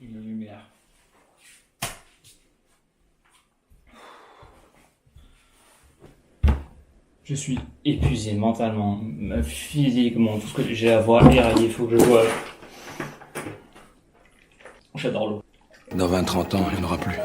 Une lumière. Je suis épuisé mentalement, physiquement, tout ce que j'ai à voir dérailler, il faut que je vois. J'adore l'eau. Dans 20-30 ans, il n'y en aura plus.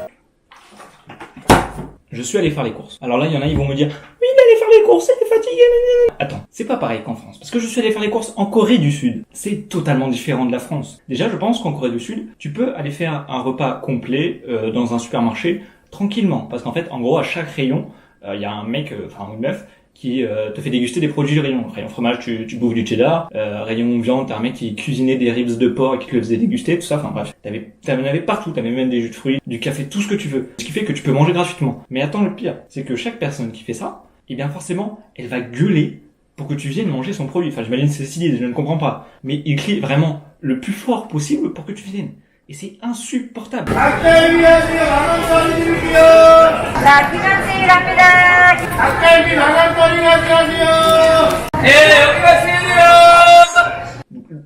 Je suis allé faire les courses. Alors là, il y en a, ils vont me dire « Oui, mais allez faire les courses, elle est fatiguée, nanana. » Attends, c'est pas pareil qu'en France. Parce que je suis allé faire les courses en Corée du Sud. C'est totalement différent de la France. Déjà, je pense qu'en Corée du Sud, tu peux aller faire un repas complet dans un supermarché tranquillement. Parce qu'en fait, en gros, à chaque rayon, il y a un mec, enfin une meuf, qui te fait déguster des produits du rayon. Rayon fromage, tu bouffes du cheddar. Rayon viande, t'as un mec qui cuisinait des ribs de porc et qui te le faisait déguster, tout ça. Enfin bref, t'en avais partout. T'avais même des jus de fruits, du café, tout ce que tu veux. Ce qui fait que tu peux manger gratuitement. Mais attends, le pire, c'est que chaque personne qui fait ça, eh bien forcément, elle va gueuler pour que tu viennes manger son produit. Enfin, j'imagine c'est Cécile, je ne comprends pas. Mais il crie vraiment le plus fort possible pour que tu viennes. Et c'est insupportable.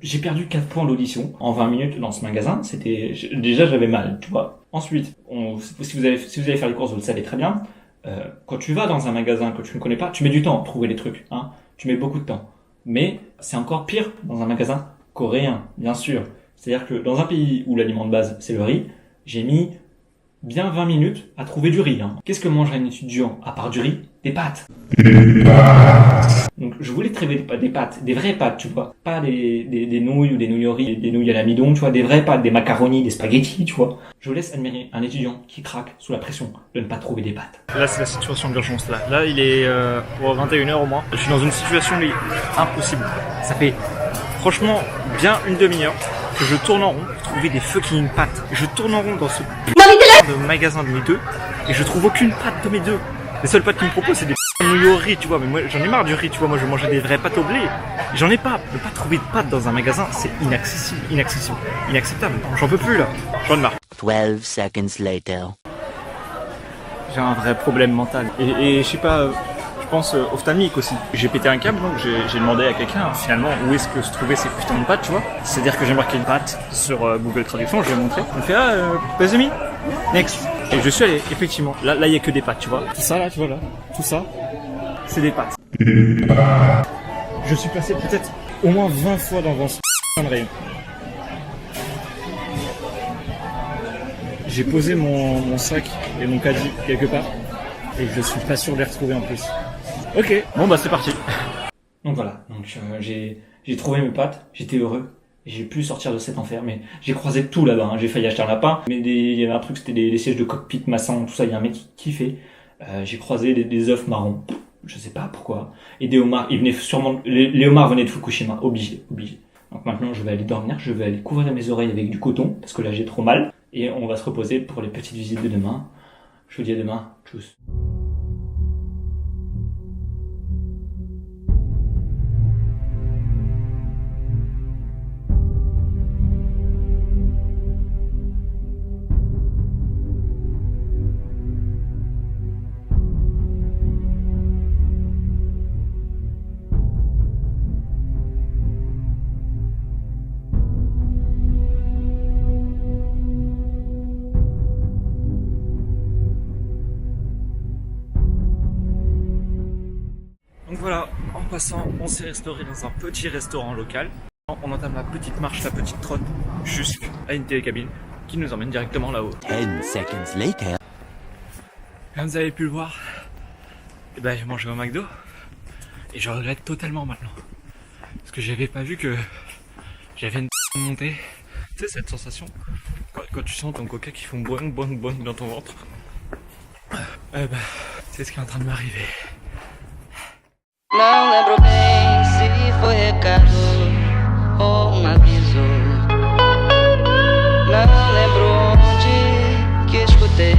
J'ai perdu 4 points d'audition en 20 minutes dans ce magasin. Déjà j'avais mal, tu vois. Ensuite, si vous allez faire les courses, vous le savez très bien. Quand tu vas dans un magasin que tu ne connais pas, tu mets du temps à trouver les trucs, hein. Tu mets beaucoup de temps. Mais c'est encore pire dans un magasin coréen, bien sûr. C'est-à-dire que dans un pays où l'aliment de base, c'est le riz, j'ai mis bien 20 minutes à trouver du riz. Hein. Qu'est-ce que mange un étudiant à part du riz? Des pâtes. Donc je voulais trouver des pâtes, des vraies pâtes, tu vois. Pas des nouilles ou des nouilles au riz, des nouilles à l'amidon, tu vois, des vraies pâtes, des macaronis, des spaghettis, tu vois. Je vous laisse admirer un étudiant qui craque sous la pression de ne pas trouver des pâtes. Là, c'est la situation d'urgence, là. Là, il est pour 21h au moins. Je suis dans une situation mais impossible. Ça fait franchement bien une demi-heure que je tourne en rond pour trouver des fucking pâtes. Je tourne en rond dans ce de magasin de mes deux et je trouve aucune pâte de mes deux. Les seules pâtes qu'ils me proposent, c'est des nouilles au riz, tu vois. Mais moi, j'en ai marre du riz, tu vois. Moi, je mangeais des vraies pâtes au blé. J'en ai pas. Ne pas trouver de pâtes dans un magasin, c'est inacceptable. J'en peux plus, là. J'en ai marre. 12 seconds later. J'ai un vrai problème mental. Et je sais pas, je pense ophtalmique aussi. J'ai pété un câble, donc j'ai demandé à quelqu'un, finalement, où est-ce que se trouvaient ces putains de pâtes, tu vois. C'est-à-dire que j'ai marqué une pâte sur Google Traduction, je lui ai montré. Il me fait, les amis, next. Et je suis allé, effectivement. Là, il y a que des pâtes, tu vois. Tout ça, là, tu vois, là. Tout ça, c'est des pâtes. Je suis passé peut-être au moins 20 fois dans ce rayon. J'ai posé mon sac et mon caddie quelque part. Et je suis pas sûr de les retrouver en plus. Ok, bon bah c'est parti. Donc voilà, j'ai trouvé mes pâtes, j'étais heureux. J'ai pu sortir de cet enfer, mais j'ai croisé tout là-bas. Hein. J'ai failli acheter un lapin, mais il y avait un truc, c'était des sièges de cockpit maçon, tout ça. Il y a un mec qui kiffait. J'ai croisé des œufs marrons, je sais pas pourquoi. Et des homards, ils venaient sûrement, les homards venaient de Fukushima, obligé. Donc maintenant, je vais aller dormir, je vais aller couvrir mes oreilles avec du coton, parce que là j'ai trop mal. Et on va se reposer pour les petites visites de demain. Je vous dis à demain, tchuss. Donc voilà, en passant, on s'est restauré dans un petit restaurant local. On entame la petite marche, la petite trotte, jusqu'à une télécabine qui nous emmène directement là-haut. 10 seconds later. Comme vous avez pu le voir, eh ben, j'ai mangé au McDo et je regrette totalement maintenant. Parce que j'avais pas vu que j'avais une montée. Tu sais, cette sensation quand tu sens ton coca qui font boing boing boing dans ton ventre. Eh ben, c'est ce qui est en train de m'arriver. Não lembro bem se foi recado ou aviso. Não lembro onde que escutei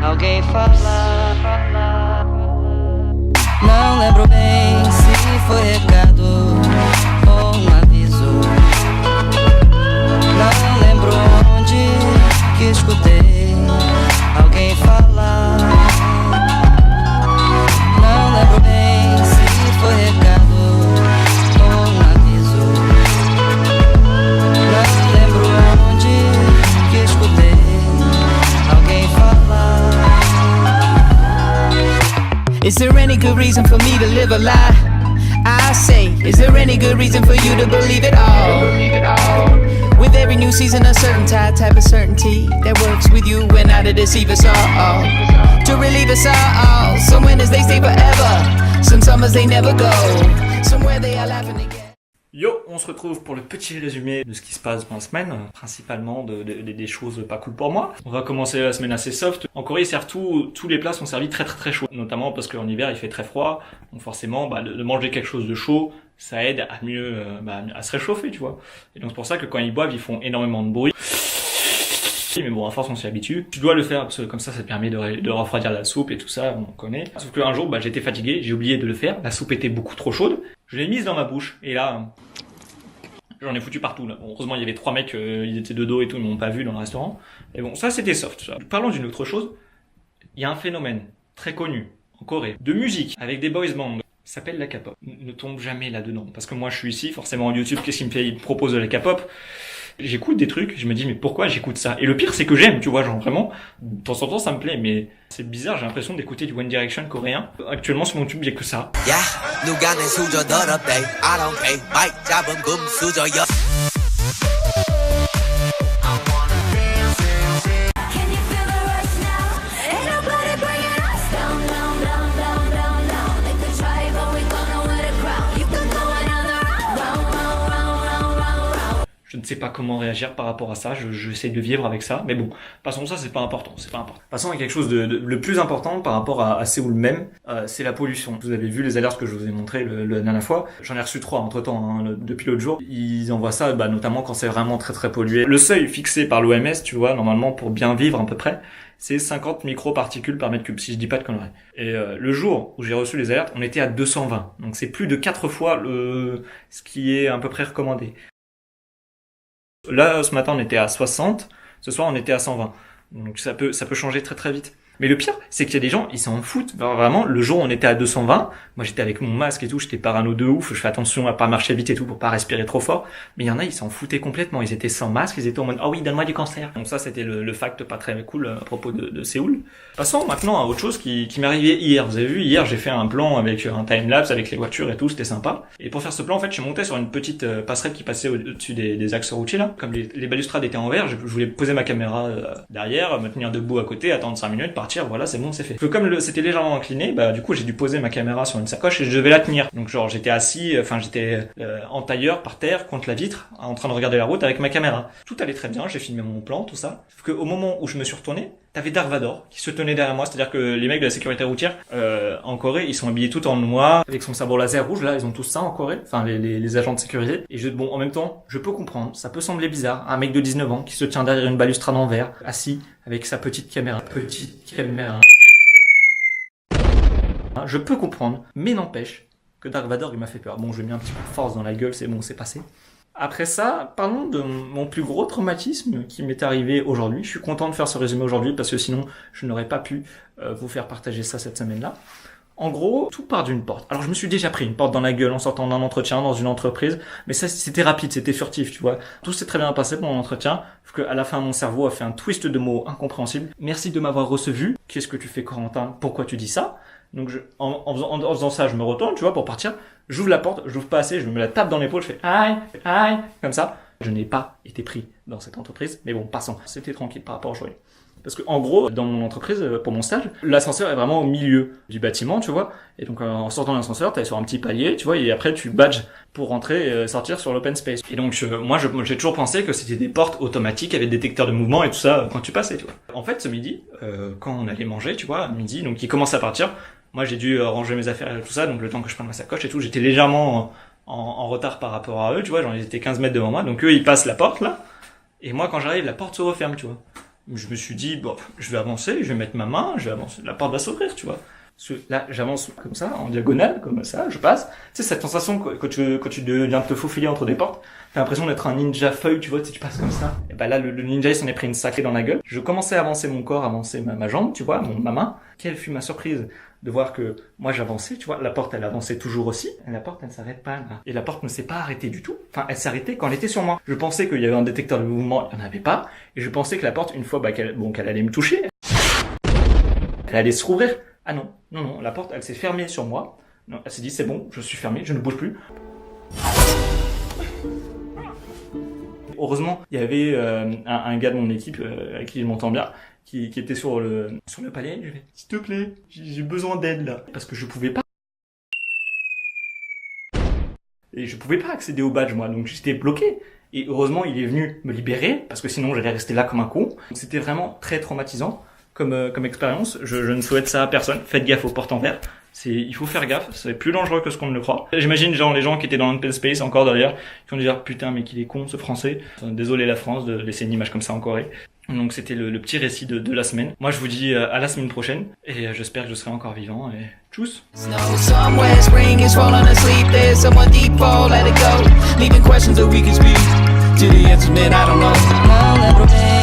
alguém falar. Não lembro bem se foi recado ou aviso. Não lembro onde que escutei alguém falar. Não lembro bem se foi recado ou aviso. Não lembro onde Is there any good reason for me to live a lie? I say, is there any good reason for you to believe it all? With every new season, a certain type of certainty that works with you and how to deceive us all. To relieve us all. Some winters they stay forever. Some summers they never go. Somewhere they are laughing again. Yo, on se retrouve pour le petit résumé de ce qui se passe dans la semaine, principalement des choses pas cool pour moi. On va commencer la semaine assez soft. En Corée, ils servent tous les plats sont servis très chaud, notamment parce qu'en hiver il fait très froid, donc forcément de manger quelque chose de chaud, ça aide à mieux à se réchauffer, tu vois. Et donc c'est pour ça que quand ils boivent, ils font énormément de bruit. Mais bon, à force on s'y habitue. Tu dois le faire parce que comme ça te permet de refroidir la soupe et tout ça, on connaît. Sauf qu'un jour, j'étais fatigué, j'ai oublié de le faire. La soupe était beaucoup trop chaude. Je l'ai mise dans ma bouche et là, j'en ai foutu partout là. Bon, heureusement il y avait 3 mecs, ils étaient de dos et tout, ils m'ont pas vu dans le restaurant. Et bon, ça c'était soft. Ça. Parlons d'une autre chose. Il y a un phénomène très connu en Corée de musique avec des boys bands. Ça s'appelle la K-pop. Ne tombe jamais là-dedans. Parce que moi je suis ici, forcément en YouTube, qu'est-ce qu'il me fait? Il me propose de la K-pop. J'écoute des trucs, je me dis mais pourquoi j'écoute ça? Et le pire c'est que j'aime, tu vois, genre vraiment, de temps en temps ça me plaît, mais c'est bizarre, j'ai l'impression d'écouter du One Direction coréen. Actuellement sur mon YouTube, il y a que ça. Je ne sais pas comment réagir par rapport à ça, j'essaie de vivre avec ça, mais bon, passons ça, c'est pas important. Passons à quelque chose le plus important par rapport à Séoul même, c'est la pollution. Vous avez vu les alertes que je vous ai montrées la dernière fois, j'en ai reçu 3 entre-temps, depuis l'autre jour. Ils envoient ça, notamment quand c'est vraiment très pollué. Le seuil fixé par l'OMS, tu vois, normalement pour bien vivre à peu près, c'est 50 microparticules par mètre cube, si je dis pas de conneries. Et le jour où j'ai reçu les alertes, on était à 220, donc c'est plus de 4 fois ce qui est à peu près recommandé. Là, ce matin, on était à 60. Ce soir, on était à 120. Donc, ça peut changer très vite. Mais le pire, c'est qu'il y a des gens, ils s'en foutent. Vraiment, le jour où on était à 220, moi, j'étais avec mon masque et tout, j'étais parano de ouf, je fais attention à pas marcher vite et tout pour pas respirer trop fort. Mais il y en a, ils s'en foutaient complètement. Ils étaient sans masque, ils étaient en mode, ah oui, donne-moi du cancer. Donc ça, c'était le fact pas très cool à propos de Séoul. Passons maintenant à autre chose qui m'est arrivé hier. Vous avez vu, hier, j'ai fait un plan avec un timelapse, avec les voitures et tout, c'était sympa. Et pour faire ce plan, en fait, je suis monté sur une petite passerelle qui passait au-dessus des axes routiers, là. Comme les balustrades étaient en verre, je voulais poser ma caméra derrière, me tenir debout à côté, attendre 5 minutes, partir, voilà, c'est bon, c'est fait. Parce que comme c'était légèrement incliné, du coup, j'ai dû poser ma caméra sur une sacoche et je devais la tenir. Donc genre, j'étais assis, j'étais en tailleur, par terre, contre la vitre, en train de regarder la route avec ma caméra. Tout allait très bien, j'ai filmé mon plan, tout ça. Sauf qu'au moment où je me suis retourné, t'avais Dark Vador qui se tenait derrière moi, c'est-à-dire que les mecs de la sécurité routière en Corée, ils sont habillés tout en noir avec son sabre laser rouge là, ils ont tous ça en Corée, enfin les agents de sécurité. Et en même temps, je peux comprendre, ça peut sembler bizarre, un mec de 19 ans qui se tient derrière une balustrade en verre, assis avec sa petite caméra. Je peux comprendre, mais n'empêche que Dark Vador il m'a fait peur. Bon, je lui ai mis un petit peu de force dans la gueule, c'est bon, c'est passé. Après ça, parlons de mon plus gros traumatisme qui m'est arrivé aujourd'hui. Je suis content de faire ce résumé aujourd'hui parce que sinon, je n'aurais pas pu vous faire partager ça cette semaine-là. En gros, tout part d'une porte. Alors, je me suis déjà pris une porte dans la gueule en sortant d'un entretien dans une entreprise, mais ça, c'était rapide, c'était furtif, tu vois. Tout s'est très bien passé pour mon entretien, parce qu'à la fin, mon cerveau a fait un twist de mots incompréhensible. Merci de m'avoir reçu. Qu'est-ce que tu fais, Corentin? Pourquoi tu dis ça? Donc, en faisant ça, je me retourne, tu vois, pour partir. J'ouvre la porte, j'ouvre pas assez, je me la tape dans l'épaule, je fais aïe, comme ça. Je n'ai pas été pris dans cette entreprise, mais bon, passons. C'était tranquille par rapport à aujourd'hui. Parce que, en gros, dans mon entreprise, pour mon stage, l'ascenseur est vraiment au milieu du bâtiment, tu vois. Et donc, en sortant de l'ascenseur, t'es sur un petit palier, tu vois, et après, tu badges pour rentrer et sortir sur l'open space. Et donc, moi, j'ai toujours pensé que c'était des portes automatiques avec détecteur de mouvement et tout ça quand tu passais, tu vois. En fait, ce midi, quand on allait manger, tu vois, à midi, donc il commence à partir. Moi, j'ai dû ranger mes affaires et tout ça, donc le temps que je prenne ma sacoche et tout, j'étais légèrement en retard par rapport à eux, tu vois, j'en étais 15 mètres devant moi, donc eux, ils passent la porte, là, et moi, quand j'arrive, la porte se referme, tu vois. Je me suis dit, bon, je vais avancer, je vais mettre ma main, je vais avancer, la porte va s'ouvrir, tu vois. Là, j'avance comme ça, en diagonale, comme ça, je passe. Tu sais, cette sensation quand tu viens de te faufiler entre des portes, t'as l'impression d'être un ninja feuille, tu vois, tu passes comme ça. Et là, le ninja, il s'en est pris une sacrée dans la gueule. Je commençais à avancer mon corps, avancer ma jambe, tu vois, ma main. Quelle fut ma surprise de voir que moi j'avançais, tu vois, la porte elle avançait toujours aussi, et la porte elle s'arrête pas là. Et la porte ne s'est pas arrêtée du tout, enfin elle s'est arrêtée quand elle était sur moi. Je pensais qu'il y avait un détecteur de mouvement, il n'y en avait pas, et je pensais que la porte, une fois qu'elle allait me toucher, elle allait se rouvrir. Ah non, la porte, elle s'est fermée sur moi. Non, elle s'est dit, c'est bon, je suis fermé, je ne bouge plus. Heureusement, il y avait un gars de mon équipe avec qui je m'entends bien, qui était sur le palier. Je lui ai dit, s'il te plaît, j'ai besoin d'aide là. Parce que je pouvais pas. Et je pouvais pas accéder au badge, moi, donc j'étais bloqué. Et heureusement, il est venu me libérer, parce que sinon j'allais rester là comme un con. C'était vraiment très traumatisant comme expérience. Je ne souhaite ça à personne. Faites gaffe aux portes en verre. Il faut faire gaffe, c'est plus dangereux que ce qu'on ne le croit. J'imagine les gens qui étaient dans l'open space encore derrière, qui ont dit putain mais qu'il est con ce français. Désolé la France de laisser une image comme ça en Corée. Donc c'était le petit récit de la semaine. Moi je vous dis à la semaine prochaine et j'espère que je serai encore vivant et tchuss. Somewhere spring is falling asleep. There's someone deep, fall, let it go. Leaving questions that we can speak to the answers, man, I don't know.